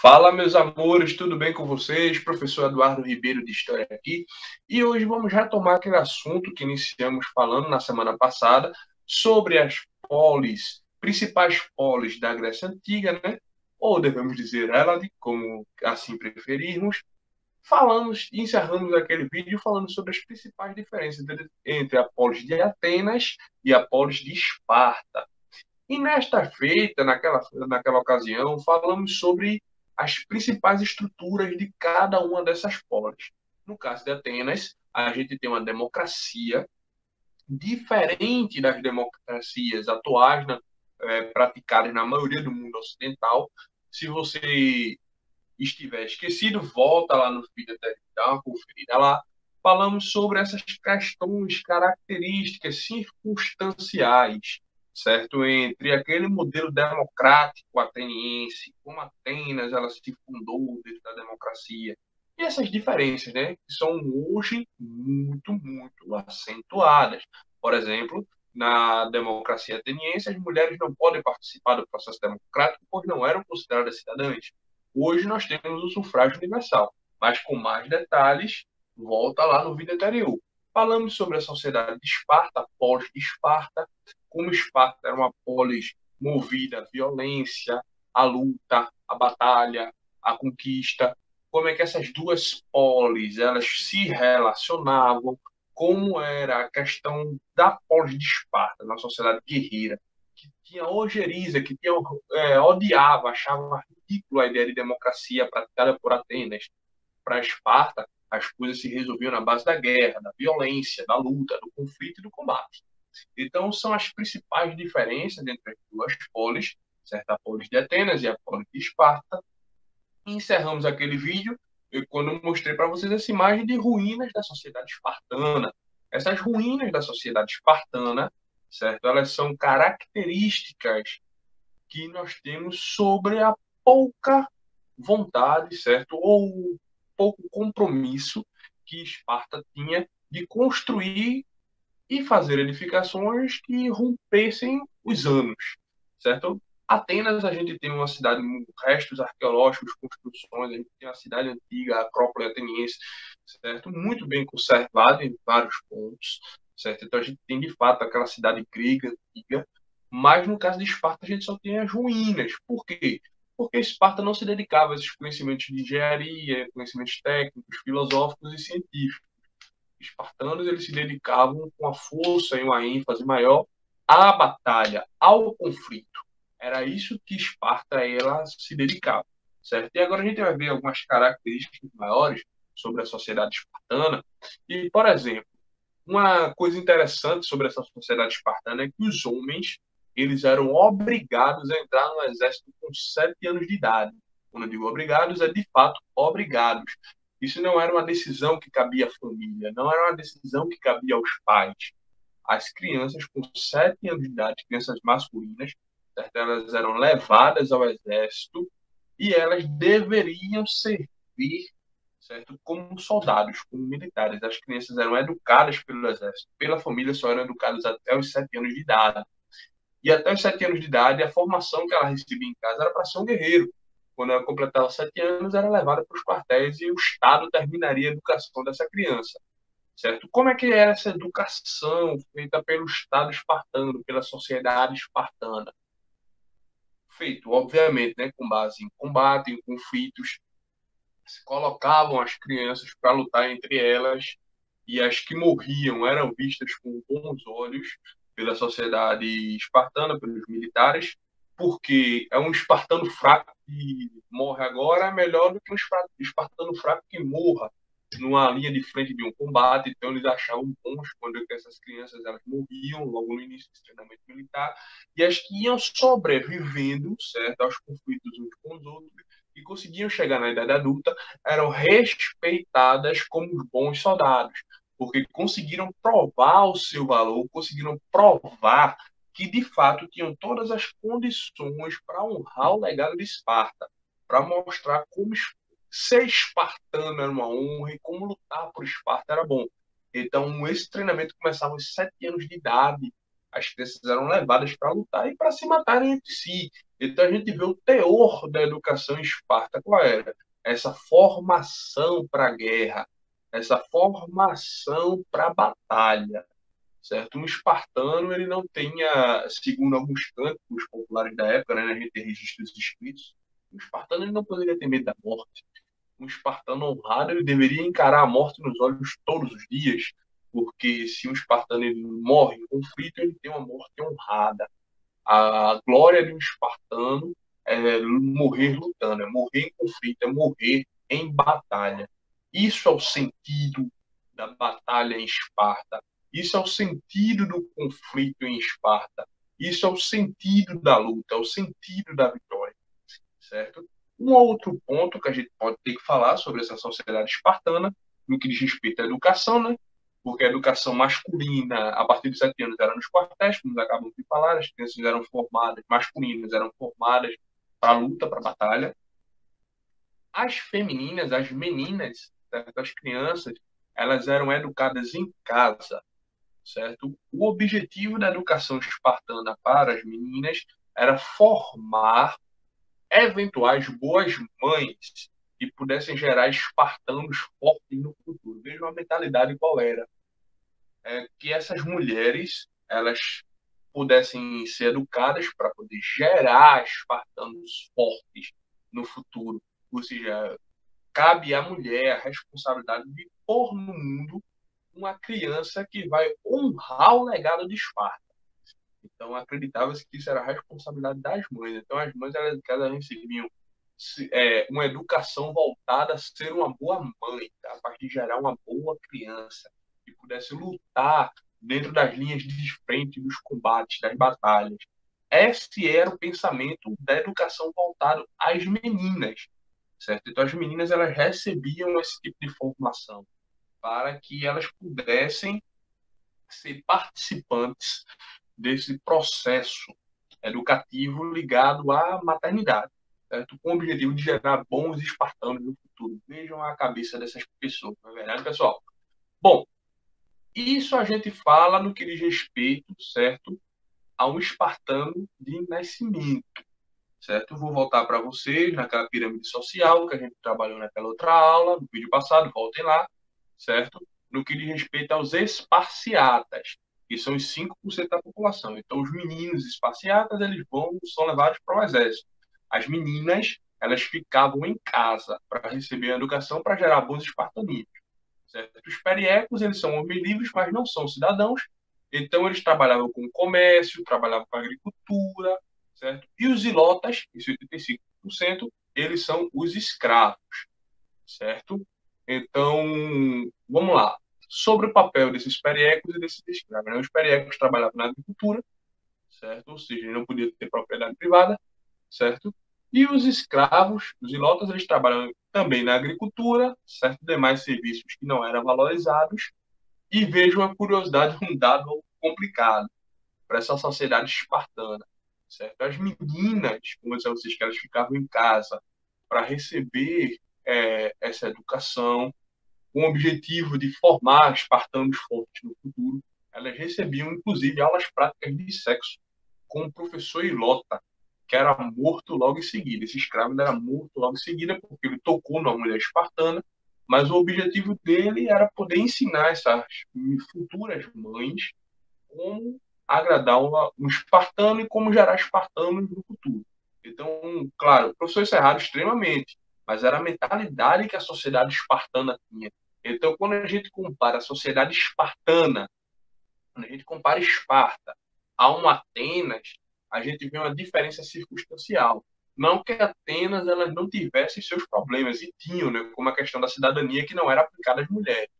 Fala, meus amores, tudo bem com vocês? Professor Eduardo Ribeiro de História aqui. E hoje vamos retomar aquele assunto que iniciamos falando na semana passada sobre as principais polis da Grécia Antiga, né? Ou devemos dizer Hélade, como assim preferirmos. Encerramos aquele vídeo falando sobre as principais diferenças entre a polis de Atenas e a polis de Esparta. E nesta feita, naquela ocasião, falamos sobre as principais estruturas de cada uma dessas polis. No caso de Atenas, a gente tem uma democracia diferente das democracias atuais, né, praticadas na maioria do mundo ocidental. Se você estiver esquecido, volta lá no vídeo até dar uma conferida lá. Falamos sobre essas questões, características circunstanciais, certo? Entre aquele modelo democrático ateniense, como Atenas ela se fundou dentro da democracia, e essas diferenças, né, que são hoje muito acentuadas. Por exemplo, na democracia ateniense, as mulheres não podem participar do processo democrático, pois não eram consideradas cidadãs. Hoje nós temos o sufrágio universal, mas com mais detalhes, volta lá no vídeo anterior. Falamos sobre a sociedade de Esparta, a polis de Esparta, como Esparta era uma polis movida à violência, à luta, à batalha, à conquista, como é que essas duas polis elas se relacionavam, como era a questão da polis de Esparta, na sociedade guerreira, que tinha ojeriza, que tinha, odiava, achava ridícula a ideia de democracia praticada por Atenas. Para Esparta, as coisas se resolviam na base da guerra, da violência, da luta, do conflito e do combate. Então, são as principais diferenças entre as duas polis, certo? A polis de Atenas e a polis de Esparta. E encerramos aquele vídeo quando eu mostrei para vocês essa imagem de ruínas da sociedade espartana. Essas ruínas da sociedade espartana, certo? Elas são características que nós temos sobre a pouca vontade, certo? Ou pouco compromisso que Esparta tinha de construir e fazer edificações que rompessem os anos, certo? Atenas, a gente tem uma cidade, restos arqueológicos, construções, a gente tem a cidade antiga, a Acrópole ateniense, certo? Muito bem conservada em vários pontos, certo? Então a gente tem, de fato, aquela cidade grega antiga, mas no caso de Esparta a gente só tem as ruínas. Por quê? Porque Esparta não se dedicava a esses conhecimentos de engenharia, conhecimentos técnicos, filosóficos e científicos. Os espartanos eles se dedicavam com a força e uma ênfase maior à batalha, ao conflito. Era isso que Esparta ela se dedicava, certo? E agora a gente vai ver algumas características maiores sobre a sociedade espartana. E, por exemplo, uma coisa interessante sobre essa sociedade espartana é que os homens eles eram obrigados a entrar no exército com 7 anos de idade. Quando eu digo obrigados, é de fato obrigados. Isso não era uma decisão que cabia à família, não era uma decisão que cabia aos pais. As crianças com 7 anos de idade, crianças masculinas, certo? Elas eram levadas ao exército e elas deveriam servir, certo? Como soldados, como militares. As crianças eram educadas pelo exército, pela família só eram educadas até os 7 anos de idade. E até os 7 anos de idade, a formação que ela recebia em casa era para ser um guerreiro. Quando ela completava 7 anos, era levada para os quartéis e o Estado terminaria a educação dessa criança, certo? Como é que era essa educação feita pelo Estado espartano, pela sociedade espartana? Feito, obviamente, né, com base em combate, em conflitos, se colocavam as crianças para lutar entre elas e as que morriam eram vistas com bons olhos pela sociedade espartana, pelos militares, porque é um espartano fraco que morre agora é melhor do que um espartano fraco que morra numa linha de frente de um combate. Então eles achavam bons quando essas crianças elas morriam logo no início do treinamento militar e as que iam sobrevivendo, certo, aos conflitos uns com os outros e conseguiam chegar na idade adulta eram respeitadas como bons soldados, porque conseguiram provar o seu valor, conseguiram provar que de fato tinham todas as condições para honrar o legado de Esparta, para mostrar como ser espartano era uma honra e como lutar por Esparta era bom. Então, esse treinamento começava aos 7 anos de idade. As crianças eram levadas para lutar e para se matarem entre si. Então a gente vê o teor da educação em Esparta. Qual era? Essa formação para a guerra, essa formação para a batalha, certo? Um espartano, ele não tinha, segundo alguns cânticos populares da época, né, a gente tem registros escritos, um espartano ele não poderia ter medo da morte. Um espartano honrado, ele deveria encarar a morte nos olhos todos os dias, porque se um espartano ele morre em conflito, ele tem uma morte honrada. A glória de um espartano é morrer lutando, é morrer em conflito, é morrer em batalha. Isso é o sentido da batalha em Esparta. Isso é o sentido do conflito em Esparta. Isso é o sentido da luta, é o sentido da vitória, certo? Um outro ponto que a gente pode ter que falar sobre essa sociedade espartana, no que diz respeito à educação, né? Porque a educação masculina, a partir de 7 anos, era nos quartéis, como acabamos de falar, as crianças eram formadas, masculinas eram formadas para a luta, para a batalha. As femininas, as meninas, certo? As crianças, elas eram educadas em casa, certo? O objetivo da educação espartana para as meninas era formar eventuais boas mães que pudessem gerar espartanos fortes no futuro. Veja a mentalidade qual era. Que essas mulheres elas pudessem ser educadas para poder gerar espartanos fortes no futuro. Ou seja, cabe à mulher a responsabilidade de pôr no mundo uma criança que vai honrar o legado de Esparta. Então, acreditava-se que isso era a responsabilidade das mães. Então, as mães elas recebiam uma educação voltada a ser uma boa mãe, tá? A partir de gerar uma boa criança, que pudesse lutar dentro das linhas de frente dos combates, das batalhas. Esse era o pensamento da educação voltado às meninas, certo? Então, as meninas elas recebiam esse tipo de formação para que elas pudessem ser participantes desse processo educativo ligado à maternidade, certo? Com o objetivo de gerar bons espartanos no futuro. Vejam a cabeça dessas pessoas, não é verdade, pessoal? Bom, isso a gente fala no que diz respeito, certo, a um espartano de nascimento, certo? Eu vou voltar para vocês naquela pirâmide social que a gente trabalhou naquela outra aula, no vídeo passado, voltem lá, certo? No que diz respeito aos esparciatas, que são os 5% da população. Então, os meninos esparciatas, eles são levados para o exército. As meninas, elas ficavam em casa para receber a educação para gerar bons espartanismos, certo? Os periecos, eles são homens livres, mas não são cidadãos, então eles trabalhavam com comércio, trabalhavam com agricultura, certo? E os ilotas, esses 85%, eles são os escravos, certo? Então, vamos lá. Sobre o papel desses periecos e desses escravos, né? Os periecos trabalhavam na agricultura, certo? Ou seja, não podiam ter propriedade privada, certo? E os escravos, os ilotas, eles trabalham também na agricultura, certo? Demais serviços que não eram valorizados. E vejo uma curiosidade, um dado complicado para essa sociedade espartana, certo? As meninas, como eu disse a vocês, que elas ficavam em casa para receber essa educação, com o objetivo de formar espartanos fortes no futuro, elas recebiam, inclusive, aulas práticas de sexo com o professor Ilota, que era morto logo em seguida. Esse escravo era morto logo em seguida porque ele tocou numa mulher espartana, mas o objetivo dele era poder ensinar essas futuras mães como agradar um espartano e como gerar espartanos no futuro. Então, claro, o professor isso é errado extremamente, mas era a mentalidade que a sociedade espartana tinha. Então, quando a gente compara a sociedade espartana, quando a gente compara Esparta a um Atenas, a gente vê uma diferença circunstancial. Não que Atenas elas não tivessem seus problemas, e tinham, né, como a questão da cidadania que não era aplicada às mulheres.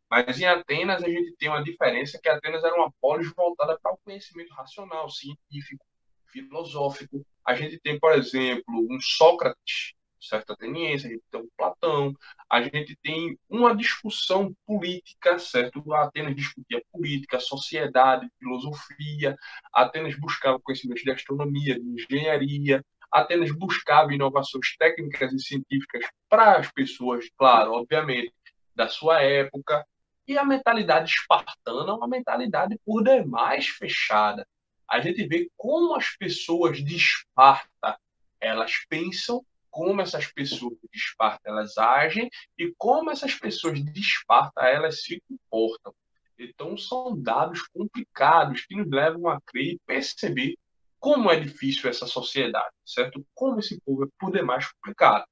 Mas em Atenas a gente tem uma diferença que Atenas era uma polis voltada para o conhecimento racional, científico, filosófico. A gente tem, por exemplo, um Sócrates, certo ateniense, a gente tem um Platão, a gente tem uma discussão política, certo? Atenas discutia política, sociedade, filosofia, Atenas buscava conhecimentos de astronomia, de engenharia, Atenas buscava inovações técnicas e científicas para as pessoas, claro, obviamente, da sua época. E a mentalidade espartana é uma mentalidade por demais fechada. a gente vê como as pessoas de Esparta elas pensam, como essas pessoas de Esparta elas agem e como essas pessoas de Esparta elas se comportam. Então, são dados complicados que nos levam a crer e perceber como é difícil essa sociedade, certo? Como esse povo é por demais complicado.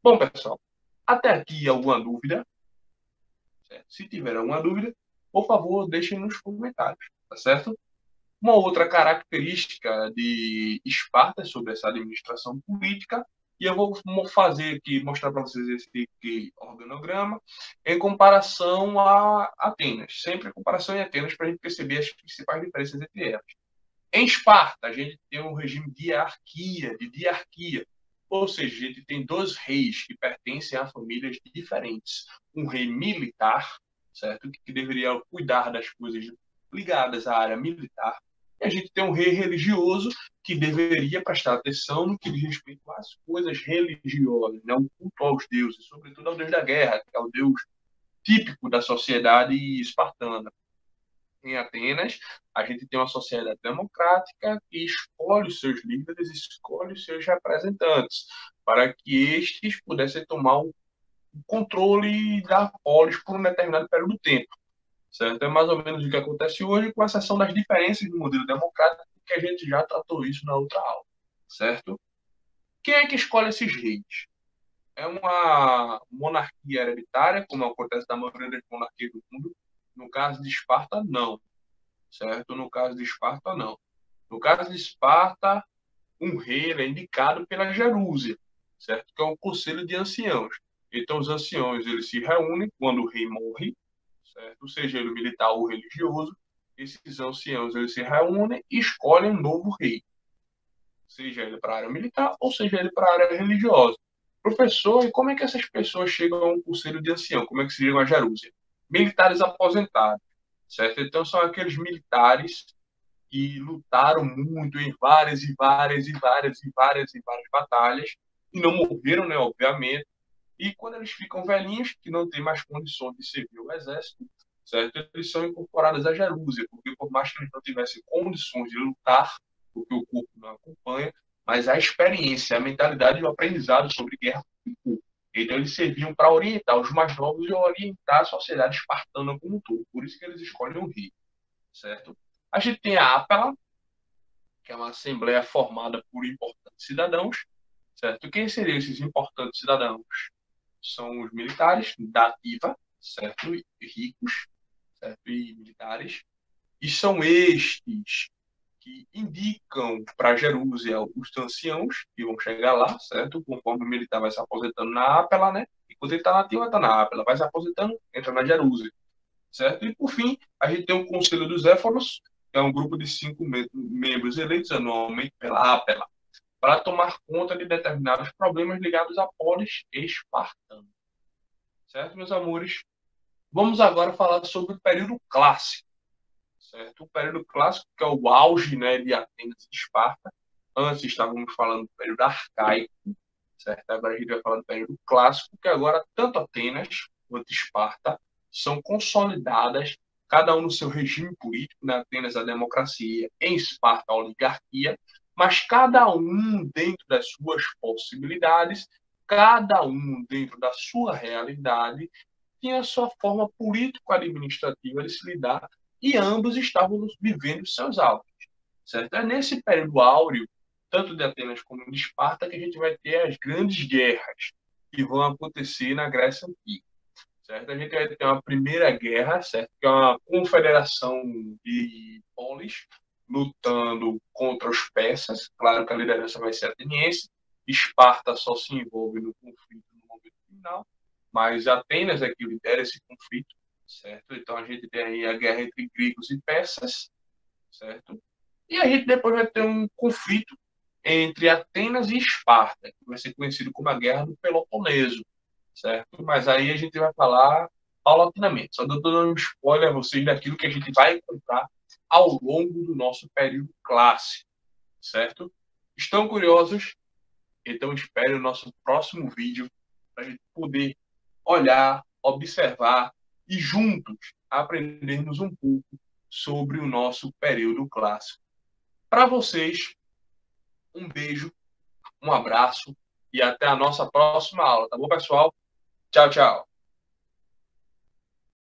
Bom, pessoal, até aqui alguma dúvida? Certo? Se tiver alguma dúvida, por favor, deixem nos comentários, tá certo? Uma outra característica de Esparta sobre essa administração política, e eu vou fazer aqui, mostrar para vocês esse aqui, organograma, em comparação a Atenas, sempre em comparação em Atenas, para a gente perceber as principais diferenças entre elas. Em Esparta, a gente tem um regime de diarquia, ou seja, a gente tem dois reis que pertencem a famílias diferentes. Um rei militar, certo, que deveria cuidar das coisas ligadas à área militar, e a gente tem um rei religioso que deveria prestar atenção no que diz respeito às coisas religiosas, né? O culto aos deuses, sobretudo ao deus da guerra, que é o deus típico da sociedade espartana. Em Atenas, a gente tem uma sociedade democrática que escolhe os seus líderes, escolhe os seus representantes, para que estes pudessem tomar o controle da polis por um determinado período de tempo. Certo? É mais ou menos o que acontece hoje, com exceção das diferenças do modelo democrático, que a gente já tratou isso na outra aula. Certo? Quem é que escolhe esses reis? É uma monarquia hereditária, como acontece na maioria das monarquias do mundo. No caso de Esparta, não. Certo? No caso de Esparta, não. No caso de Esparta, um rei é indicado pela Gerúsia, certo? Que é um conselho de anciãos. Então, os anciãos eles se reúnem quando o rei morre, certo? Seja ele militar ou religioso. Esses anciãos eles se reúnem e escolhem um novo rei, seja ele para a área militar ou seja ele para a área religiosa. Professor, e como é que essas pessoas chegam a um conselho de ancião? Como é que se chegam a Gerúsia? Militares aposentados, certo? Então, são aqueles militares que lutaram muito em várias e várias e várias e várias e várias batalhas e não morreram, né, obviamente. E quando eles ficam velhinhos, que não têm mais condições de servir o exército, certo? Eles são incorporados à Gerúsia, porque por mais que eles não tivessem condições de lutar, porque o corpo não acompanha, mas a experiência, a mentalidade e o aprendizado sobre guerra ficou. Então eles serviam para orientar os mais novos e orientar a sociedade espartana como um todo. Por isso que eles escolhem o rei, certo? A gente tem a APELA, que é uma assembleia formada por importantes cidadãos, certo? Quem seriam esses importantes cidadãos? São os militares da ativa, certo? E ricos, certo? E militares. E são estes que indicam para Jerúsia os anciãos que vão chegar lá, certo? Conforme o militar vai se aposentando na APELA, né? Enquanto ele está na ativa, está na APELA. Vai se aposentando, entra na Jerúsia, certo? E, por fim, a gente tem o Conselho dos Éforos, que é um grupo de 5 membros eleitos anualmente pela APELA, para tomar conta de determinados problemas ligados à polis espartana. Certo, meus amores? Vamos agora falar sobre o período clássico. Certo? O período clássico, que é o auge, né, de Atenas e Esparta. Antes estávamos falando do período arcaico, certo? Agora a gente vai falar do período clássico, que agora tanto Atenas quanto Esparta são consolidadas, cada um no seu regime político, né? Atenas a democracia, em Esparta a oligarquia, mas cada um dentro das suas possibilidades, cada um dentro da sua realidade, tinha a sua forma político-administrativa de se lidar e ambos estavam vivendo seus autos. Certo? É nesse período áureo, tanto de Atenas como de Esparta, que a gente vai ter as grandes guerras que vão acontecer na Grécia Antiga. Certo? A gente vai ter uma primeira guerra, certo? Que é uma confederação de polis lutando contra os persas. Claro que a liderança vai ser ateniense. Esparta só se envolve no conflito no momento final, mas Atenas é que lidera esse conflito, certo? Então a gente tem aí a guerra entre gregos e persas, certo? E a gente depois vai ter um conflito entre Atenas e Esparta, que vai ser conhecido como a Guerra do Peloponeso, certo? Mas aí a gente vai falar paulatinamente. Só estou dando um spoiler a vocês daquilo que a gente vai encontrar ao longo do nosso período clássico, certo? Estão curiosos? Então espere o nosso próximo vídeo para a gente poder olhar, observar e juntos aprendermos um pouco sobre o nosso período clássico. para vocês. Um beijo, um abraço e até a nossa próxima aula, tá bom, pessoal? Tchau, tchau.